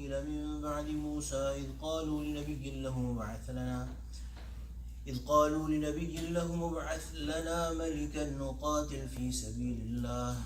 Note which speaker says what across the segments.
Speaker 1: إسرائيل من بعد موسى إذ قالوا لنبي لهم ابعث لنا ملكا نقاتل في سبيل الله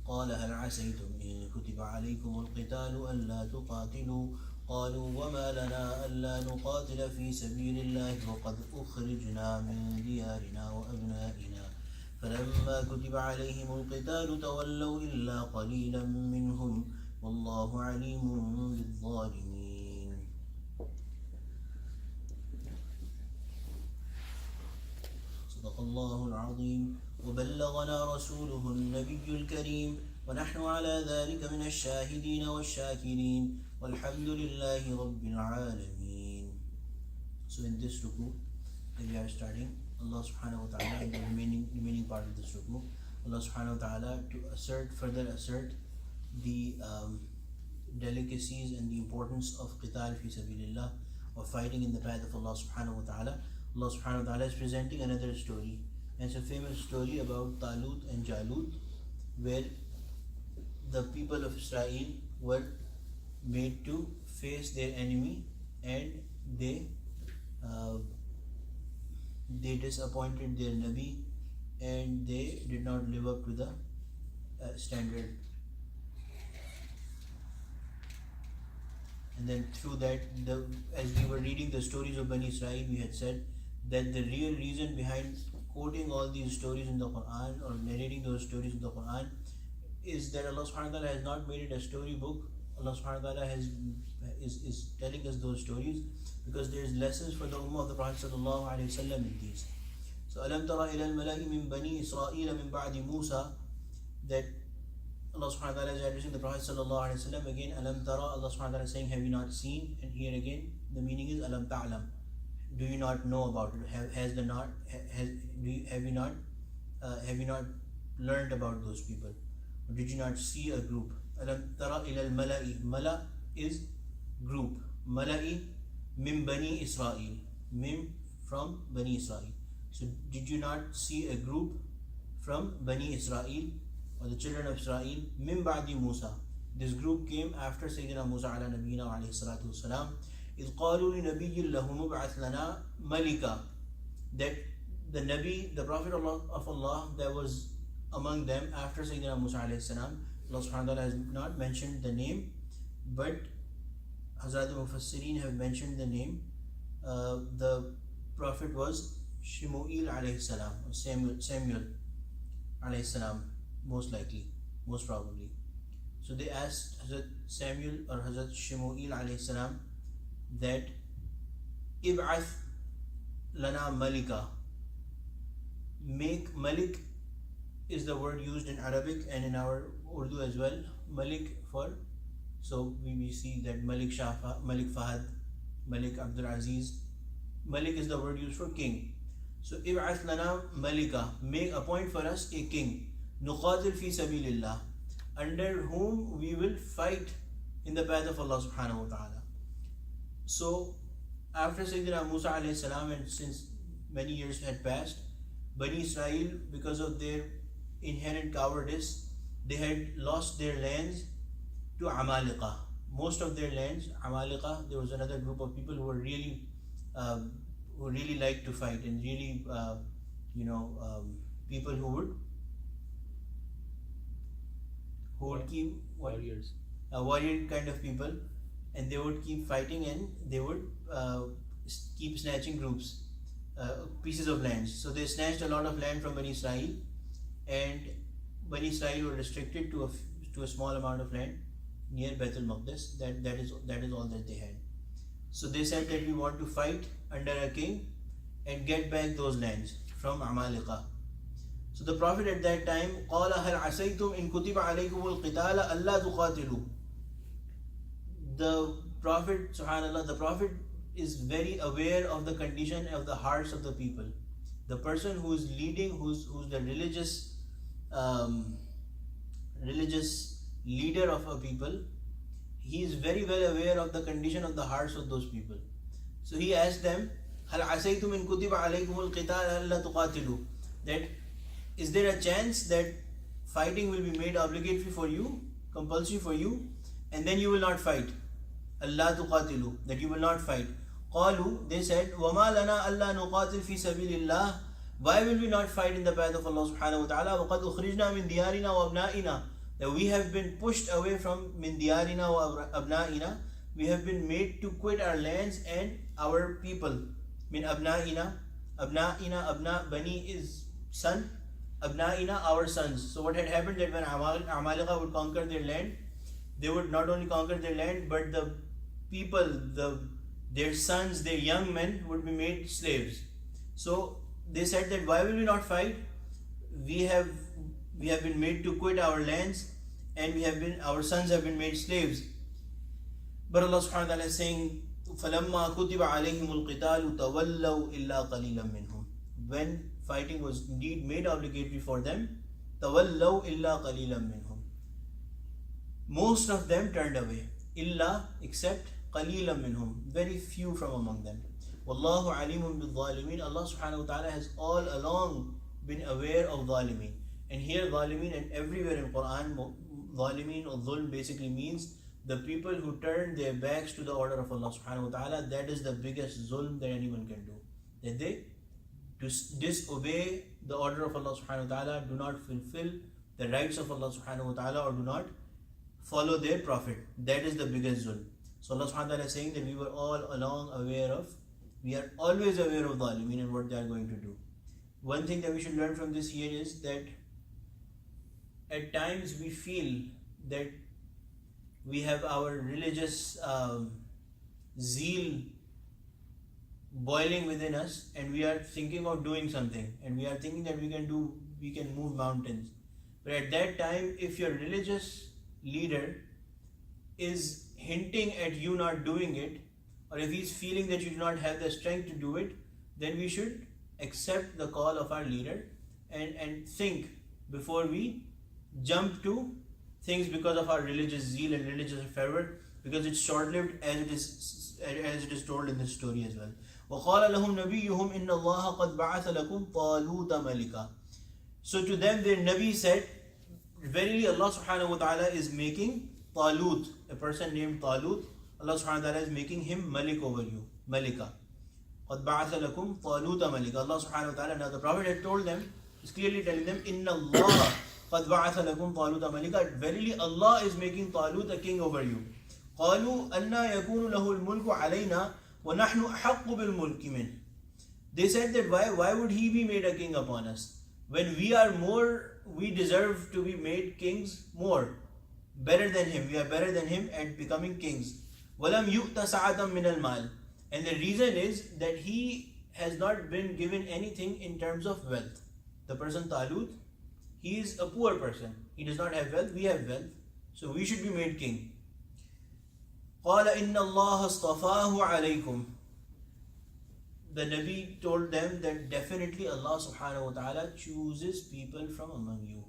Speaker 1: قال هل عسيتم إن كتب عليكم القتال ألا تقاتلوا قالوا وما لنا ألا نقاتل في سبيل الله وقد أخرجنا من ديارنا وأبنائنا فلما كتب عليهم القتال تولوا إلا قليلا منهم والله عليم بالظالمين. صدق الله العظيم وبلغنا رسوله النبي الكريم ونحن على ذلك من الشاهدين والشاكرين والحمد لله رب العالمين. So in this ruku that we are starting, Allah subhanahu wa ta'ala in the remaining part of this ruku, Allah subhanahu wa ta'ala to further assert the delicacies and the importance of qital fi sabilillah, of fighting in the path of Allah subhanahu wa ta'ala. Allah subhanahu wa ta'ala is presenting another story, and it's a famous story about Taloot and Jaloot, where the people of Israel were made to face their enemy, and they disappointed their Nabi, and they did not live up to the standard. And then through that, as we were reading the stories of Bani Israel, we had said that the real reason behind quoting all these stories in the Quran or narrating those stories in the Quran is that Allah subhanahu wa ta'ala has not made it a story book. Allah subhanahu wa ta'ala is telling us those stories because there is lessons for the ummah of the Prophet sallallahu alaihi wasallam in these. So alam tara ila al-mala'i min bani Israel min ba'di Musa, that Allah subhanahu wa ta'ala is addressing the Prophet sallallahu alaihi wasallam again. Alam tara, Allah subhanahu wa ta'ala is saying, have you not seen? And here again the meaning is alam ta'lam, do you not know about it? Have you not learned about those people? Or did you not see a group? Alam tara ila al-mala'i, mala is group, mala'i min bani Israel, min from Bani Israel. So did you not see a group from Bani Israel, or the children of Israel, min ba'di Musa? This group came after Sayyidina Musa ala nabiyina wa alayhi salatu wasalam. إذ قالوا لنبي لهم ابعث لنا ملكا, that the Nabi, the Prophet of Allah that was among them after Sayyidina Musa alayhi salam, Allah subhanahu wa ta'ala has not mentioned the name, but Hazrat Mufassirin have mentioned the name. The Prophet was Shemuel alayhi salam, or Samuel alayhi salam, most likely, most probably. So they asked Hazrat Samuel or Hazrat Shemuel alayhi salam that ib'ath lana malika, make, malik is the word used in Arabic and in our Urdu as well, malik for, so we see that Malik Shafa, Malik Fahad, Malik Abdul Aziz, malik is the word used for king. So ib'ath lana malika, make, appoint for us a king, nuqatil fi sabilillah, under whom we will fight in the path of Allah subhanahu wa ta'ala. So after Sayyidina Musa alayhi salam, and since many years had passed, Bani Israel, because of their inherent cowardice, they had lost their lands to Amalika. Most of their lands, Amalika, there was another group of people who were really liked to fight, and really people who would keep
Speaker 2: warriors,
Speaker 1: warrior kind of people, and they would keep fighting, and they would keep snatching groups, pieces of lands. So they snatched a lot of land from Bani Israel, and Bani Israel were restricted to a small amount of land near Baitul Maqdis. That is all that they had. So they said that we want to fight under a king and get back those lands from Amalika. So the Prophet at that time, قَالَ هَلْ عَسَيْتُمْ إِن كُتِبَ عَلَيْكُمُ الْقِتَالَ أَلَّا تُقَاتِلُوا. The Prophet, subhanAllah, the Prophet is very aware of the condition of the hearts of the people. The person who is leading, who's the religious leader of a people, he is very well aware of the condition of the hearts of those people. So he asked them, هَلْ عَسَيْتُمْ إِن كُتِبَ عَلَيْكُمُ الْقِتَالَ أَلَّا تُقَاتِلُوا, that is there a chance that fighting will be made obligatory for you, compulsory for you, and then you will not fight. Allah tuqatilu, that you will not fight. Qalu, they said, وَمَا لَنَا أَلَّا نُقَاتِلْ فِي سَبِيلِ اللَّهِ. Why will we not fight in the path of Allah subhanahu wa ta'ala? وَقَدْ أُخْرِجْنَا مِنْ دِيَارِنَا وَأَبْنَائِنَا. That we have been pushed away from مِنْ دِيَارِنَا وَأَبْنَائِنَا. We have been made to quit our lands and our people. مِنْ أَبْنَائِنَا. أَبْنَائِنَا, Abna, Bani is son. Abna'ina, our sons. So what had happened that when Amalika would conquer their land, they would not only conquer their land, but the people, their sons, their young men would be made slaves. So they said that why will we not fight? We have been made to quit our lands, and our sons have been made slaves. But Allah subhanahu wa ta'ala is saying, فَلَمَّا كُتِبَ عَلَيْهِمُ الْقِتَالُ تَوَلَّوْا إِلَّا قَلِيلًا مِّنْهُمْ. When fighting was indeed made obligatory for them, تَوَلَّوْا إِلَّا قَلِيلًا مِّنْهُمْ. Most of them turned away. إِلَّا, except قَلِيلًا مِّنْهُمْ, very few from among them. وَاللَّهُ عَلِيمٌ بِالظَّالِمِينَ. Allah subhanahu wa ta'ala has all along been aware of zalimeen. And here zalimeen, and everywhere in Quran, zalimeen or dhulm basically means the people who turn their backs to the order of Allah subhanahu wa ta'ala. That is the biggest zulm that anyone can do. That they disobey the order of Allah subhanahu wa ta'ala, do not fulfill the rights of Allah subhanahu wa ta'ala, or do not follow their prophet. That is the biggest zulm. So Allah subhanahu wa ta'ala is saying that we were all along we are always aware of zalimeen and what they are going to do. One thing that we should learn from this here is that at times we feel that we have our religious zeal boiling within us, and we are thinking of doing something, and we are thinking that we can move mountains. But at that time, if your religious leader is hinting at you not doing it, or if he's feeling that you do not have the strength to do it, then we should accept the call of our leader and think before we jump to things because of our religious zeal and religious fervor, because it's short-lived, as it is told in this story as well. وَقَالَ لَهُمْ نَبِيُّهُمْ إِنَّ اللَّهَ قَدْ بَعَثَ لَكُمْ طَالُوتَ مَلِكًا. So to them their Nabi said, verily Allah subhanahu wa ta'ala is making Taloot, a person named Taloot, Allah subhanahu wa ta'ala is making him Malik over you, Malika. قَدْ بَعَثَ لَكُمْ طَالُوتَ مَلِكًا. Allah subhanahu wa ta'ala, now the Prophet had told them, is clearly telling them, إِنَّ اللَّهَ قَدْ بَعَثَ لَكُمْ طَالُوتَ مَلِكًا. Verily Allah is making Taloot a king over you. قَالُوا أَنَّا يَكُونُ لَهُ الْمُلْكُ عَلَيْنَا وَنَحْنُ أَحَقُّ بِالْمُلْكِ مِنْهُ. They said that why would he be made a king upon us? When we deserve to be made kings more, better than him. We are better than him at becoming kings. وَلَمْ يُؤْتَ سَعَةً مِنَ الْمَالِ. And the reason is that he has not been given anything in terms of wealth. The person Taloot, he is a poor person. He does not have wealth, we have wealth. So we should be made king. قَالَ إِنَّ اللَّهَ اصْطَفَاهُ عَلَيْكُمْ. The Nabi told them that definitely Allah subhanahu wa ta'ala chooses people from among you.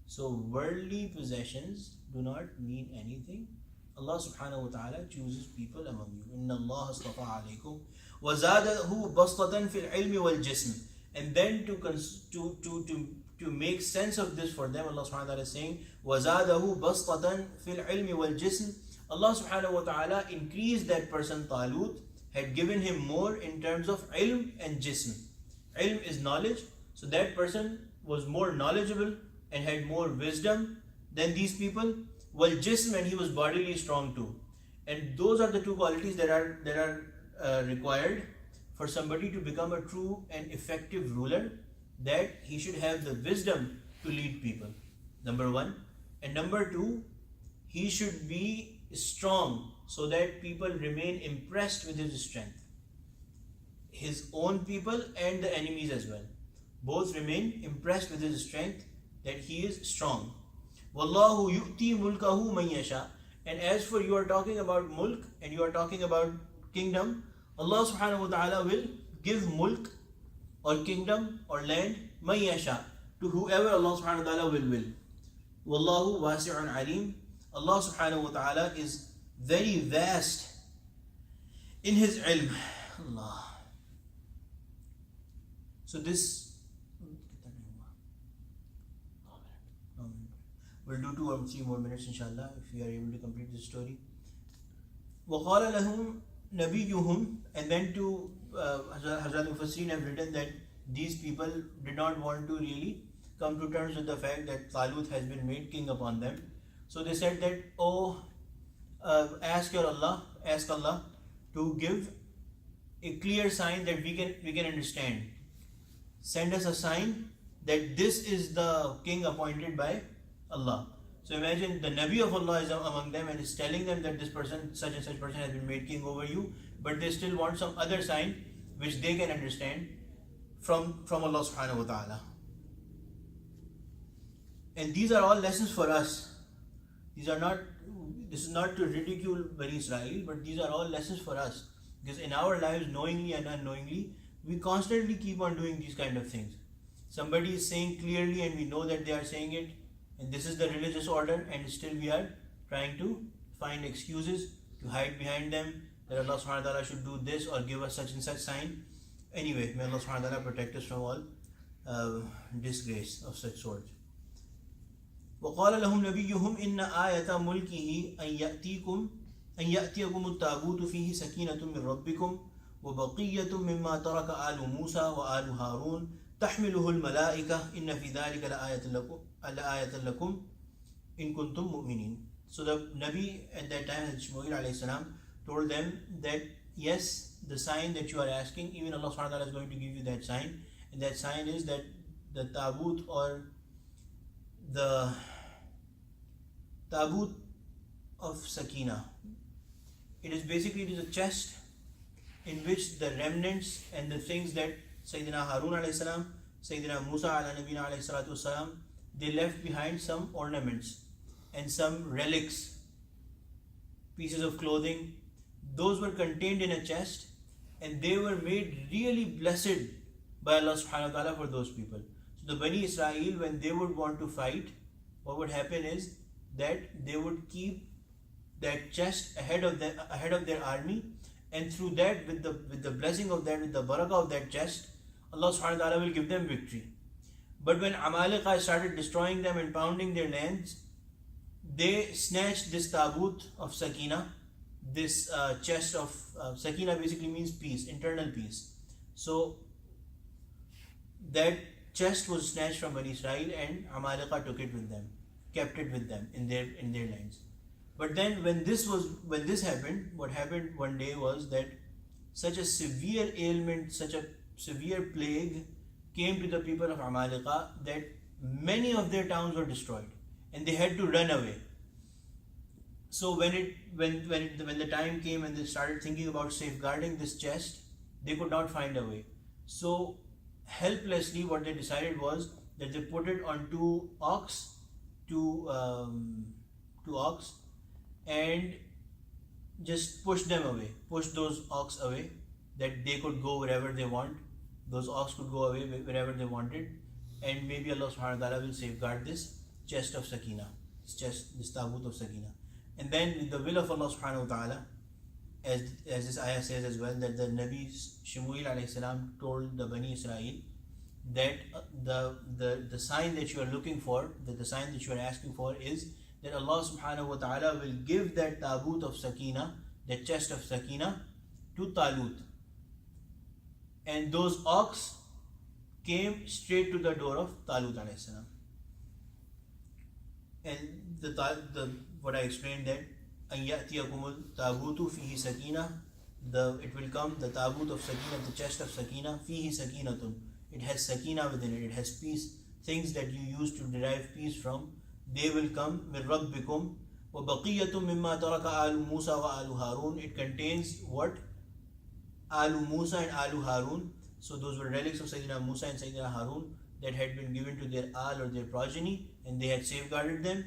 Speaker 1: So worldly possessions do not mean anything. Allah subhanahu wa ta'ala chooses people among you. إِنَّ اللَّهَ اصْطَفَاهُ عَلَيْكُمْ وَزَادَهُ بَسْطَةً فِي الْعِلْمِ وَالْجِسْمِ. And then to make sense of this for them, Allah subhanahu wa ta'ala is saying, وَزَادَهُ بَسْطَةً فِي الْعِلْمِ وَالْجِسْمِ. Allah subhanahu wa ta'ala increased that person Taloot, had given him more in terms of ilm and jism. Ilm is knowledge, so that person was more knowledgeable and had more wisdom than these people. Wal jism, and he was bodily strong too. And those are the two qualities that are required for somebody to become a true and effective ruler, that he should have the wisdom to lead people. Number one. And number two, he should be strong so that people remain impressed with his strength. His own people and the enemies as well. Both remain impressed with his strength, that he is strong. Wallahu yu'ti mulkahu man yasha. And as for you are talking about mulk and you are talking about kingdom, Allah subhanahu wa ta'ala will give mulk or kingdom or land man yasha to whoever Allah subhanahu wa ta'ala will. Wallahu wasi'un alim. Allah subhanahu wa ta'ala is very vast in his ilm. Allah. So this We'll do 2 or 3 more minutes inshallah if we are able to complete this story. وَقَالَ لَهُمْ نَبِيُّهُمْ, and then to Hazrat Mufassirin have written that these people did not want to really come to terms with the fact that Taloot has been made king upon them. So they said that, ask Allah to give a clear sign that we can understand. Send us a sign that this is the king appointed by Allah. So imagine the Nabi of Allah is among them and is telling them that this person, such and such person, has been made king over you, but they still want some other sign which they can understand from Allah subhanahu wa ta'ala. And these are all lessons for us. This is not to ridicule Bani Israel, but these are all lessons for us. Because in our lives, knowingly and unknowingly, we constantly keep on doing these kind of things. Somebody is saying clearly and we know that they are saying it, and this is the religious order, and still we are trying to find excuses to hide behind them, that Allah subhanahu wa ta'ala should do this or give us such and such sign. Anyway, may Allah subhanahu wa ta'ala protect us from all disgrace of such sort. وَقَالَ لَهُمْ نَبِيُّهُمْ إِنَّ آيَةَ مُلْكِهِ أَنْ يَأْتِيَكُمُ التَّابُوتُ فِيهِ سَكِينَةٌ مِّن رَبِّكُمْ وَبَقِيَّةٌ مِّمَّا تَرَكَ آلُ مُوسَى وَآلُ هَارُونَ تَحْمِلُهُ الْمَلَائِكَةُ إِنَّ فِي ذَلِكَ لَآيَةً لَكُمْ إِن كُنتُم مُؤْمِنِينَ. So the Nabi at that time, Shmuel alayhi salam, told them that yes, the sign that you are asking, even Allah subhanahu wa ta'ala is going to give you that sign, and that sign is that the Taboot, or the Taboot of Sakina, it is a chest in which the remnants and the things that Sayyidina Harun alayhi salam, Sayyidina Musa ala nabina alayhi salatu wasalam, they left behind some ornaments and some relics, pieces of clothing. Those were contained in a chest, and they were made really blessed by Allah subhanahu wa ta'ala for those people. So the Bani Israel, when they would want to fight, what would happen is that they would keep that chest ahead of their army, and through that, with the blessing of that, with the barakah of that chest, Allah subhanahu wa ta'ala will give them victory. But when Amalekah started destroying them and pounding their lands, they snatched this Taboot of Sakina, this chest of Sakina basically means peace, internal peace. So that chest was snatched from Bani Israel, and Amalekah took it with them, kept it with them in their lands. But then when this happened, what happened one day was that such a severe ailment, such a severe plague came to the people of Amalekah that many of their towns were destroyed, and they had to run away. So when the time came and they started thinking about safeguarding this chest, they could not find a way. So helplessly, what they decided was that they put it on two ox, and just pushed them away, pushed those ox away, that they could go wherever they want. Those ox could go away wherever they wanted, and maybe Allah subhanahu wa ta'ala will safeguard this chest of Sakina, this Taboot of Sakina. And then with the will of Allah subhanahu wa ta'ala, as this ayah says as well, that the Nabi Shmuel alayhi salam told the Bani Israel that the sign that you are looking for, that the sign that you are asking for, is that Allah subhanahu wa ta'ala will give that Taboot of Sakina, that chest of Sakina, to Taloot. And those ox came straight to the door of Taloot alayhi salam. And what I explained, that أَنْ يَأْتِيَكُمُ التَّابُوتُ فِيهِ سَكِينَةٌ, it will come, the Taboot of Sakina, the chest of Sakina, فِيهِ سَكِينَةٌ, it has Sakina within it, it has peace, things that you use to derive peace from, they will come, مِنْ رَبِّكُمْ وَبَقِيَّةٌ مِمَّا تَرَكَ آلُ مُوسَى وَآلُ هَارُونَ, it contains what? Alu Musa and Alu Harun. So those were relics of Sayyidina Musa and Sayyidina Harun that had been given to their Al, or their progeny, and they had safeguarded them.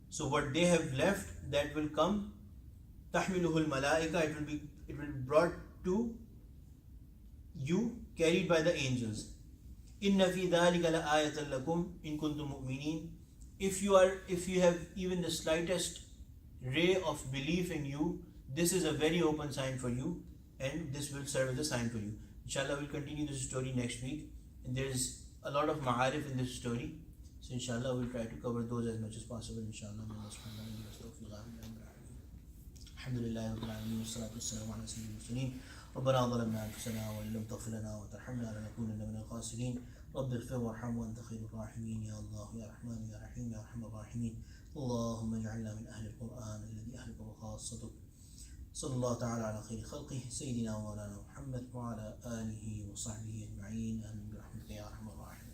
Speaker 1: So what they have left, that will come, تَحْمِلُهُ الْمَلَائِكَةُ, it will be brought to you, carried by the angels. إِنَّ فِي ذَلِكَ لَآيَةً لَكُمْ إِن كُنتُم مُؤْمِنِينَ. If you have even the slightest ray of belief in you, this is a very open sign for you, and this will serve as a sign for you. Inshallah, we'll continue this story next week, and there is a lot of ma'arif in this story. So inshallah we'll try to cover those as much as possible. Inshallah, may Allah subhanahu wa ta'ala give us tawfiq. Alhamdulillah Rabbil Alameen, wassalatu wassalamu ala sayyidil mursalin. ربنا ظلمنا أنفسنا وإن لم تغفر لنا وترحمنا لنكونن من الخاسرين. رب اغفر وارحم وأنت خير الراحمين. يا الله يا رحمن يا رحيم يا أرحم الراحمين. اللهم اجعلنا من أهل القرآن الذي أهلك وخاصتك. صلى الله تعالى على خير خلقه سيدنا ومولانا محمد وعلى آله وصحبه أجمعين. آمين برحمتك يا أرحم الراحمين.